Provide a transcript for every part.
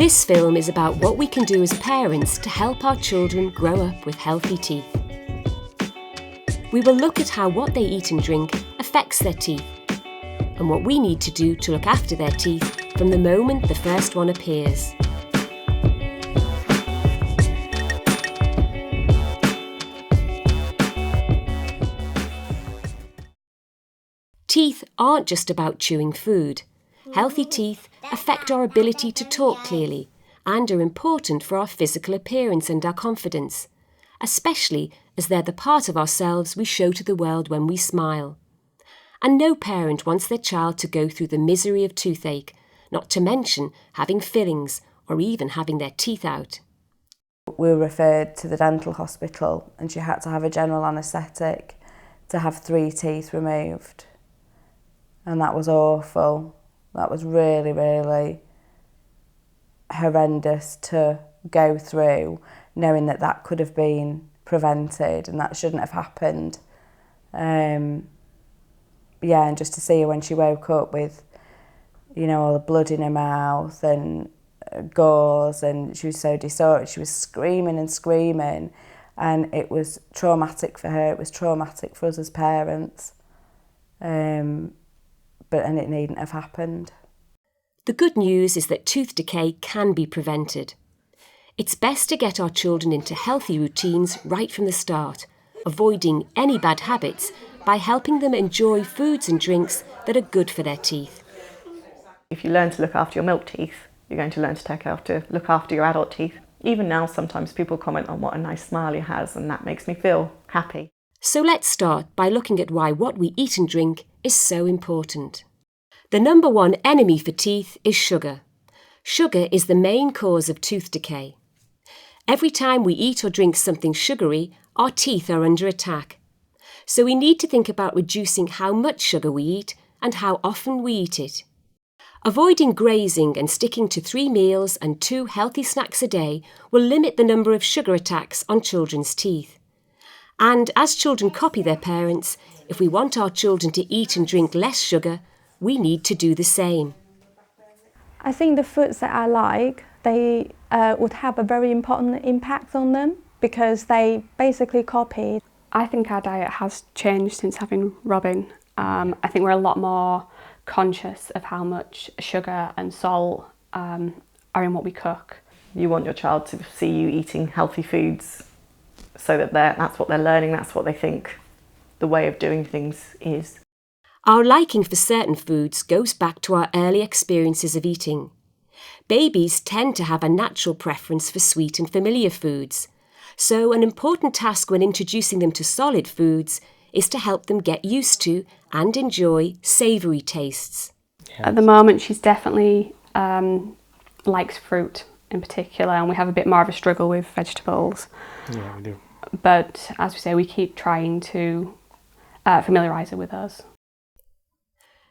This film is about what we can do as parents to help our children grow up with healthy teeth. We will look at how what they eat and drink affects their teeth, and what we need to do to look after their teeth from the moment the first one appears. Teeth aren't just about chewing food. Healthy teeth affect our ability to talk clearly and are important for our physical appearance and our confidence, especially as they're the part of ourselves we show to the world when we smile. And no parent wants their child to go through the misery of toothache, not to mention having fillings or even having their teeth out. We were referred to the dental hospital and she had to have a general anaesthetic to have 3 teeth removed. And that was awful. That was really, really horrendous to go through, knowing that that could have been prevented and that shouldn't have happened. And just to see her when she woke up with, all the blood in her mouth and gauze, and she was so disoriented. She was screaming and screaming, and it was traumatic for her. It was traumatic for us as parents. And it needn't have happened. The good news is that tooth decay can be prevented. It's best to get our children into healthy routines right from the start, avoiding any bad habits by helping them enjoy foods and drinks that are good for their teeth. If you learn to look after your milk teeth, you're going to learn to look after your adult teeth. Even now, sometimes people comment on what a nice smile he has, and that makes me feel happy. So let's start by looking at why what we eat and drink is so important. The number one enemy for teeth is sugar. Sugar is the main cause of tooth decay. Every time we eat or drink something sugary, our teeth are under attack. So we need to think about reducing how much sugar we eat and how often we eat it. Avoiding grazing and sticking to 3 meals and 2 healthy snacks a day will limit the number of sugar attacks on children's teeth. And as children copy their parents, if we want our children to eat and drink less sugar, we need to do the same. I think the foods that I like, they would have a very important impact on them because they basically copy. I think our diet has changed since having Robin. I think we're a lot more conscious of how much sugar and salt are in what we cook. You want your child to see you eating healthy foods so that that's what they're learning, that's what they think the way of doing things is. Our liking for certain foods goes back to our early experiences of eating. Babies tend to have a natural preference for sweet and familiar foods, so an important task when introducing them to solid foods is to help them get used to and enjoy savoury tastes. At the moment, she's definitely likes fruit in particular, and we have a bit more of a struggle with vegetables. Yeah, we do. But as we say, we keep trying to familiarise her with us.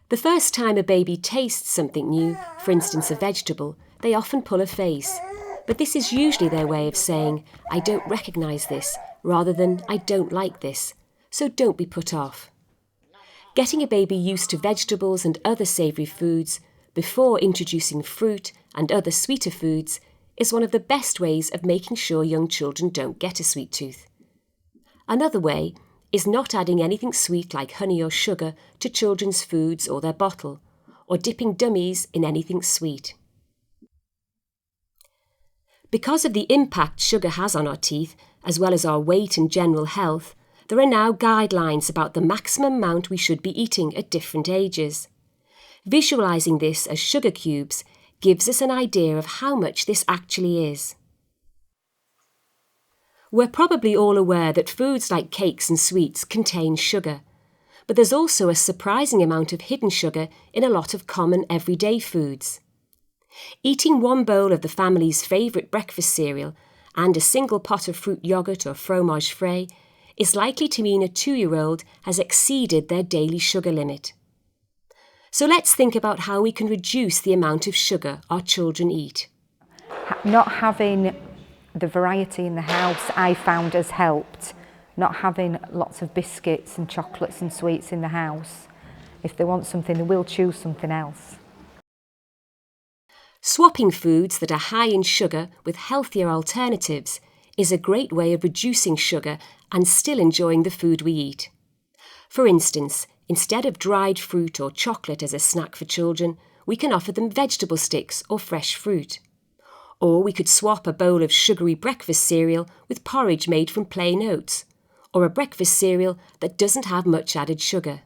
The first time a baby tastes something new, for instance a vegetable, they often pull a face. But this is usually their way of saying, I don't recognise this, rather than I don't like this, so don't be put off. Getting a baby used to vegetables and other savoury foods before introducing fruit and other sweeter foods is one of the best ways of making sure young children don't get a sweet tooth. Another way is not adding anything sweet like honey or sugar to children's foods or their bottle, or dipping dummies in anything sweet. Because of the impact sugar has on our teeth, as well as our weight and general health, there are now guidelines about the maximum amount we should be eating at different ages. Visualising this as sugar cubes gives us an idea of how much this actually is. We're probably all aware that foods like cakes and sweets contain sugar, but there's also a surprising amount of hidden sugar in a lot of common everyday foods. Eating 1 bowl of the family's favourite breakfast cereal and a single pot of fruit yoghurt or fromage frais is likely to mean a 2-year-old has exceeded their daily sugar limit. So let's think about how we can reduce the amount of sugar our children eat. Not having the variety in the house, I found, has helped. Not having lots of biscuits and chocolates and sweets in the house. If they want something, they will choose something else. Swapping foods that are high in sugar with healthier alternatives is a great way of reducing sugar and still enjoying the food we eat. For instance, instead of dried fruit or chocolate as a snack for children, we can offer them vegetable sticks or fresh fruit. Or we could swap a bowl of sugary breakfast cereal with porridge made from plain oats, or a breakfast cereal that doesn't have much added sugar.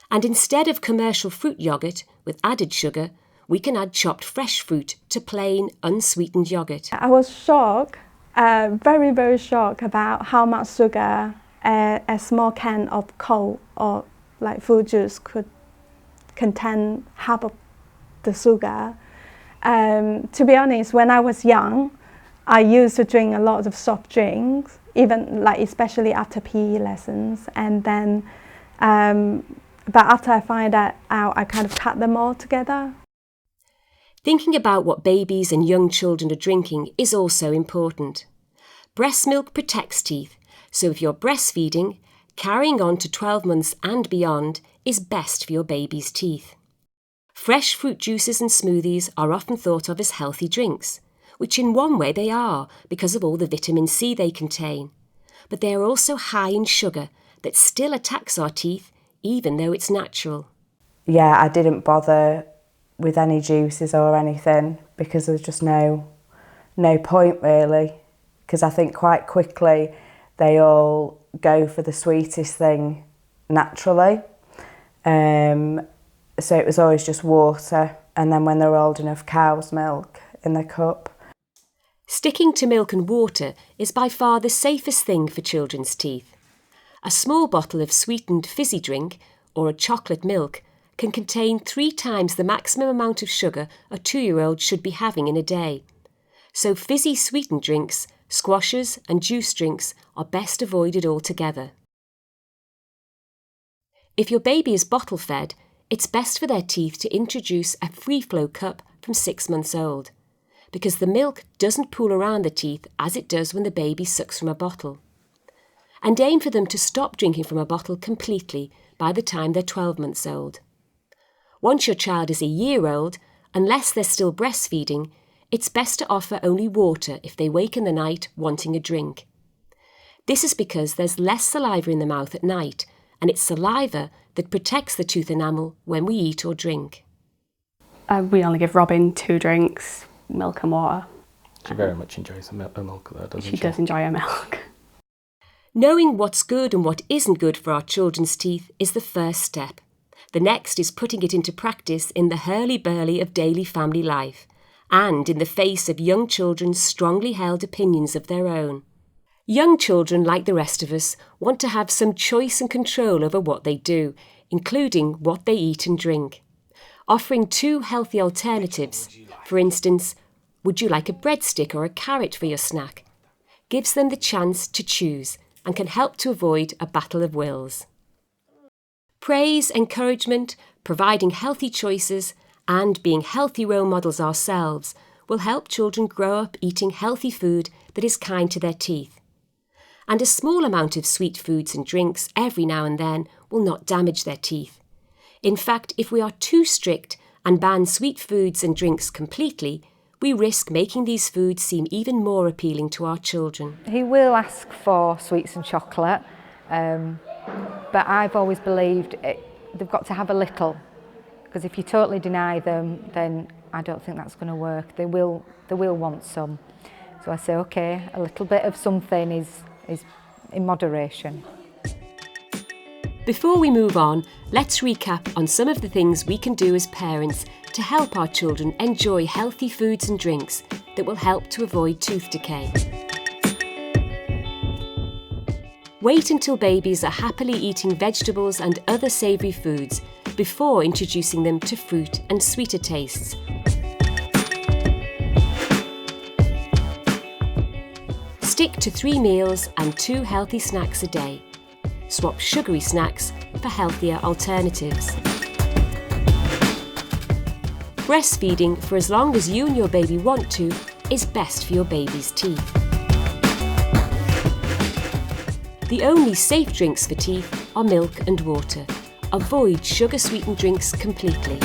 And instead of commercial fruit yoghurt with added sugar, we can add chopped fresh fruit to plain, unsweetened yoghurt. I was shocked, very, very shocked about how much sugar a small can of Coke or like fruit juice could contain half of the sugar. To be honest, when I was young, I used to drink a lot of soft drinks, even like especially after PE lessons, and then but after I find that out, I kind of cut them all together. Thinking about what babies and young children are drinking is also important. Breast milk protects teeth, so if you're breastfeeding, carrying on to 12 months and beyond is best for your baby's teeth. Fresh fruit juices and smoothies are often thought of as healthy drinks, which in one way they are because of all the vitamin C they contain. But they are also high in sugar that still attacks our teeth even though it's natural. Yeah, I didn't bother with any juices or anything because there's just no point really, because I think quite quickly they all go for the sweetest thing naturally. So it was always just water, and then when they were old enough, cow's milk in the cup. Sticking to milk and water is by far the safest thing for children's teeth. A small bottle of sweetened fizzy drink or a chocolate milk can contain 3 times the maximum amount of sugar a 2-year-old should be having in a day. So fizzy sweetened drinks, squashes and juice drinks are best avoided altogether. If your baby is bottle fed, it's best for their teeth to introduce a free flow cup from 6 months old, because the milk doesn't pool around the teeth as it does when the baby sucks from a bottle. And aim for them to stop drinking from a bottle completely by the time they're 12 months old. Once your child is a year old, unless they're still breastfeeding, it's best to offer only water if they wake in the night wanting a drink. This is because there's less saliva in the mouth at night, and it's saliva that protects the tooth enamel when we eat or drink. We only give Robin 2 drinks, milk and water. She very much enjoys her milk though, doesn't she? She does enjoy her milk. Knowing what's good and what isn't good for our children's teeth is the first step. The next is putting it into practice in the hurly-burly of daily family life, and in the face of young children's strongly held opinions of their own. Young children, like the rest of us, want to have some choice and control over what they do, including what they eat and drink. Offering 2 healthy alternatives, for instance, would you like a breadstick or a carrot for your snack, gives them the chance to choose and can help to avoid a battle of wills. Praise, encouragement, providing healthy choices, and being healthy role models ourselves will help children grow up eating healthy food that is kind to their teeth. And a small amount of sweet foods and drinks every now and then will not damage their teeth. In fact, if we are too strict and ban sweet foods and drinks completely, we risk making these foods seem even more appealing to our children. He will ask for sweets and chocolate, but I've always believed they've got to have a little, because if you totally deny them, then I don't think that's going to work. They will want some. So I say, okay, a little bit of something is in moderation. Before we move on, let's recap on some of the things we can do as parents to help our children enjoy healthy foods and drinks that will help to avoid tooth decay. Wait until babies are happily eating vegetables and other savoury foods before introducing them to fruit and sweeter tastes. Stick to 3 meals and 2 healthy snacks a day. Swap sugary snacks for healthier alternatives. Breastfeeding for as long as you and your baby want to is best for your baby's teeth. The only safe drinks for teeth are milk and water. Avoid sugar-sweetened drinks completely.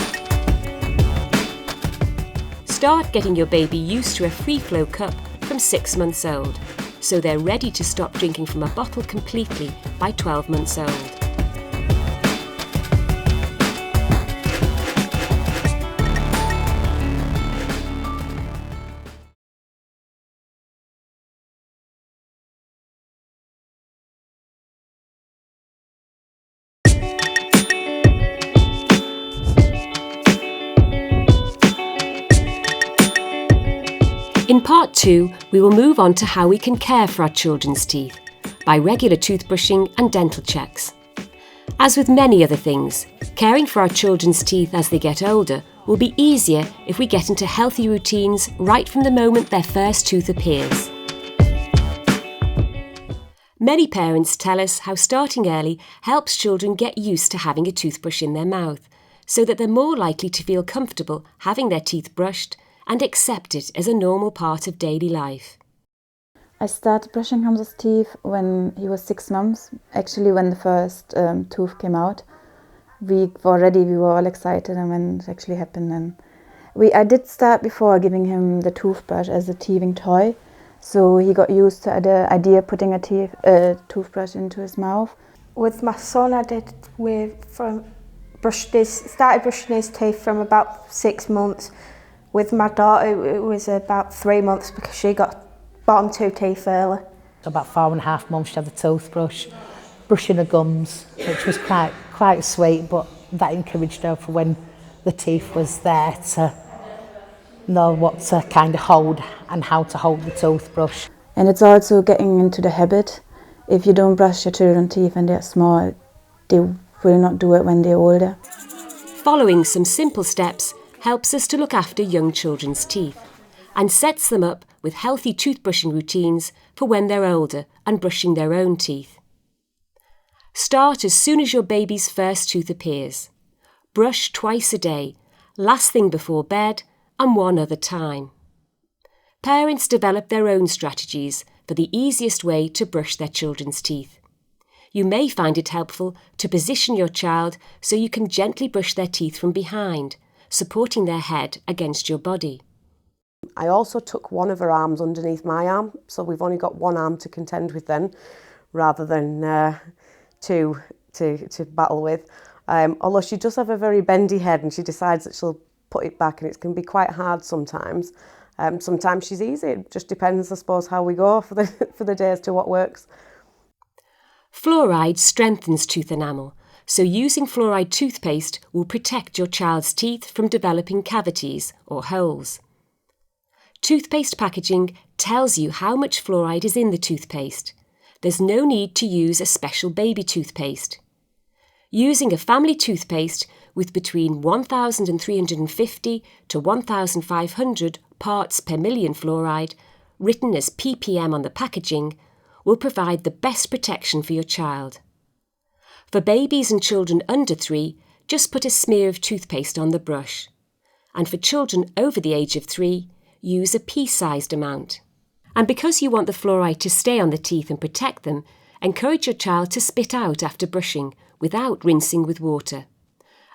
Start getting your baby used to a free flow cup from 6 months old, so they're ready to stop drinking from a bottle completely by 12 months old. In part 2, we will move on to how we can care for our children's teeth by regular toothbrushing and dental checks. As with many other things, caring for our children's teeth as they get older will be easier if we get into healthy routines right from the moment their first tooth appears. Many parents tell us how starting early helps children get used to having a toothbrush in their mouth, so that they're more likely to feel comfortable having their teeth brushed and accept it as a normal part of daily life. I started brushing Hamza's teeth when he was 6 months, actually when the first tooth came out. We were all excited and when it actually happened. And I did start before giving him the toothbrush as a teething toy, so he got used to the idea of putting a toothbrush into his mouth. With my son, I started brushing his teeth from about 6 months. With my daughter, it was about 3 months because she got bottom 2 teeth early. About 4.5 months she had the toothbrush, brushing her gums, which was quite sweet, but that encouraged her for when the teeth was there to know what to kind of hold and how to hold the toothbrush. And it's also getting into the habit. If you don't brush your children's teeth when they're small, they will not do it when they're older. Following some simple steps helps us to look after young children's teeth and sets them up with healthy toothbrushing routines for when they're older and brushing their own teeth. Start as soon as your baby's first tooth appears. Brush twice a day, last thing before bed and one other time. Parents develop their own strategies for the easiest way to brush their children's teeth. You may find it helpful to position your child so you can gently brush their teeth from behind, supporting their head against your body. I also tuck one of her arms underneath my arm, so we've only got one arm to contend with then, rather than two to battle with. Although she does have a very bendy head and she decides that she'll put it back, and it can be quite hard sometimes. Sometimes she's easy, it just depends, I suppose, how we go for the day as to what works. Fluoride strengthens tooth enamel, so using fluoride toothpaste will protect your child's teeth from developing cavities or holes. Toothpaste packaging tells you how much fluoride is in the toothpaste. There's no need to use a special baby toothpaste. Using a family toothpaste with between 1,350 to 1,500 parts per million fluoride, written as ppm on the packaging, will provide the best protection for your child. For babies and children under 3, just put a smear of toothpaste on the brush. And for children over the age of 3, use a pea-sized amount. And because you want the fluoride to stay on the teeth and protect them, encourage your child to spit out after brushing without rinsing with water.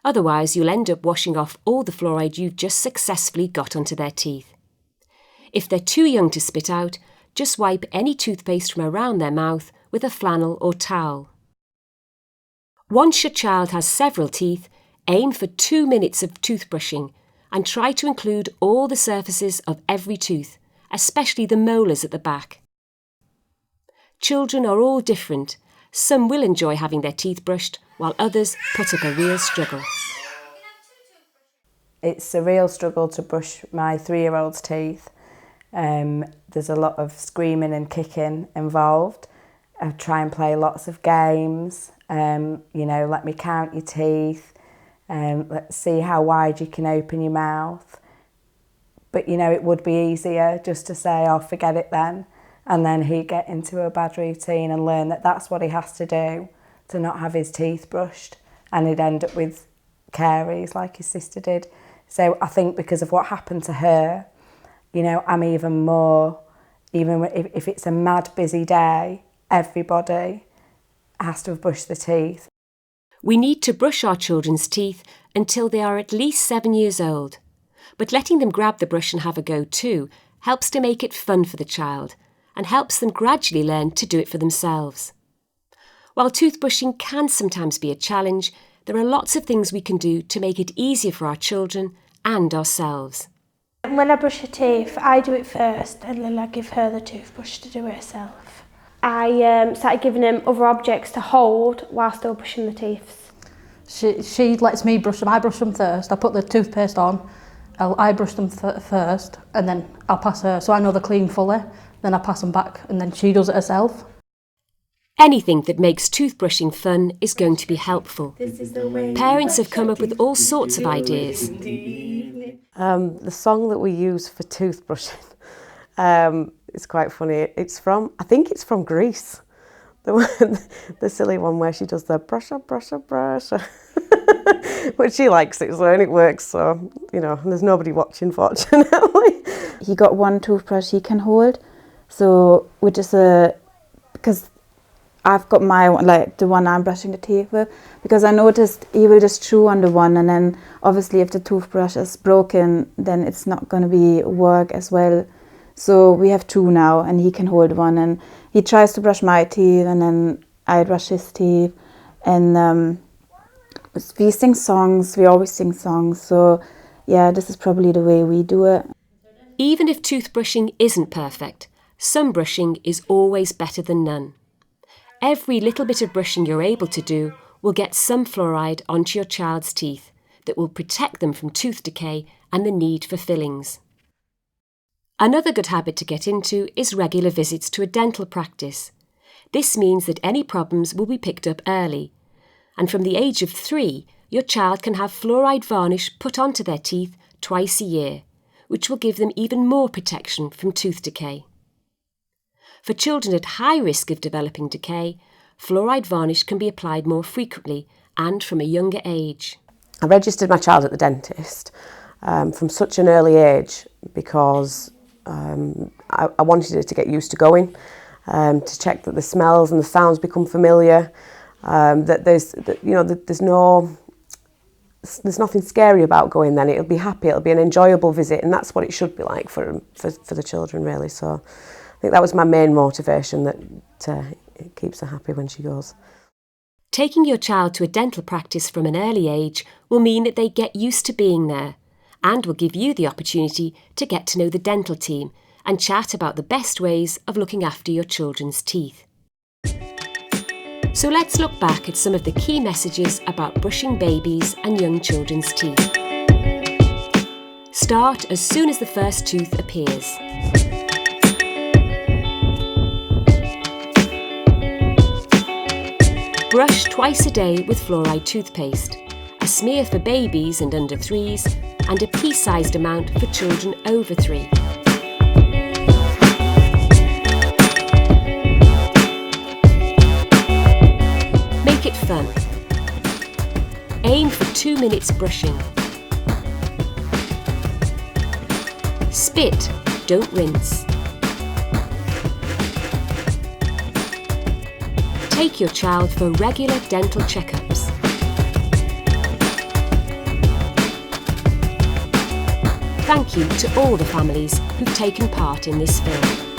Otherwise, you'll end up washing off all the fluoride you've just successfully got onto their teeth. If they're too young to spit out, just wipe any toothpaste from around their mouth with a flannel or towel. Once your child has several teeth, aim for 2 minutes of toothbrushing and try to include all the surfaces of every tooth, especially the molars at the back. Children are all different. Some will enjoy having their teeth brushed, while others put up a real struggle. It's a real struggle to brush my 3-year-old's teeth. There's a lot of screaming and kicking involved. I try and play lots of games. Let me count your teeth. Let's see how wide you can open your mouth. But, it would be easier just to say, oh, forget it then. And then he'd get into a bad routine and learn that that's what he has to do to not have his teeth brushed. And he'd end up with caries like his sister did. So I think because of what happened to her, I'm even if it's a mad busy day, everybody has to have brushed their teeth. We need to brush our children's teeth until they are at least 7 years old. But letting them grab the brush and have a go too helps to make it fun for the child and helps them gradually learn to do it for themselves. While toothbrushing can sometimes be a challenge, there are lots of things we can do to make it easier for our children and ourselves. When I brush her teeth, I do it first and then I give her the toothbrush to do it herself. I started giving him other objects to hold while still brushing the teeth. She lets me brush them. I brush them first. I put the toothpaste on. I brush them first and then I'll pass her. So I know they're clean fully. Then I pass them back and then she does it herself. Anything that makes toothbrushing fun is going to be helpful. Parents have come up with all sorts of ideas. The song that we use for toothbrushing is quite funny. I think it's from Grease. The silly one where she does the brusher, brusher, brusher. But she likes it, so and it works, so, there's nobody watching, fortunately. He got one toothbrush he can hold, so which is because I've got my one, like the one I'm brushing the teeth with, because I noticed he will just chew on the one, and then obviously if the toothbrush is broken, then it's not going to work as well. So we have two now, and he can hold one, and he tries to brush my teeth, and then I brush his teeth, and we sing songs. We always sing songs, so yeah, this is probably the way we do it. Even if toothbrushing isn't perfect, some brushing is always better than none. Every little bit of brushing you're able to do will get some fluoride onto your child's teeth that will protect them from tooth decay and the need for fillings. Another good habit to get into is regular visits to a dental practice. This means that any problems will be picked up early, and from the age of 3, your child can have fluoride varnish put onto their teeth twice a year, which will give them even more protection from tooth decay. For children at high risk of developing decay, fluoride varnish can be applied more frequently and from a younger age. I registered my child at the dentist from such an early age because I wanted her to get used to going, to check that the smells and the sounds become familiar, that there's nothing scary about going then. It'll be happy, it'll be an enjoyable visit, and that's what it should be like for the children, really. So I think that was my main motivation, that it keeps her happy when she goes. Taking your child to a dental practice from an early age will mean that they get used to being there and will give you the opportunity to get to know the dental team and chat about the best ways of looking after your children's teeth. So let's look back at some of the key messages about brushing babies and young children's teeth. Start as soon as the first tooth appears. Brush twice a day with fluoride toothpaste, a smear for babies and under 3s, and a pea-sized amount for children over 3. Make it fun. Aim for 2 minutes brushing. Spit, don't rinse. Take your child for regular dental checkups. Thank you to all the families who've taken part in this film.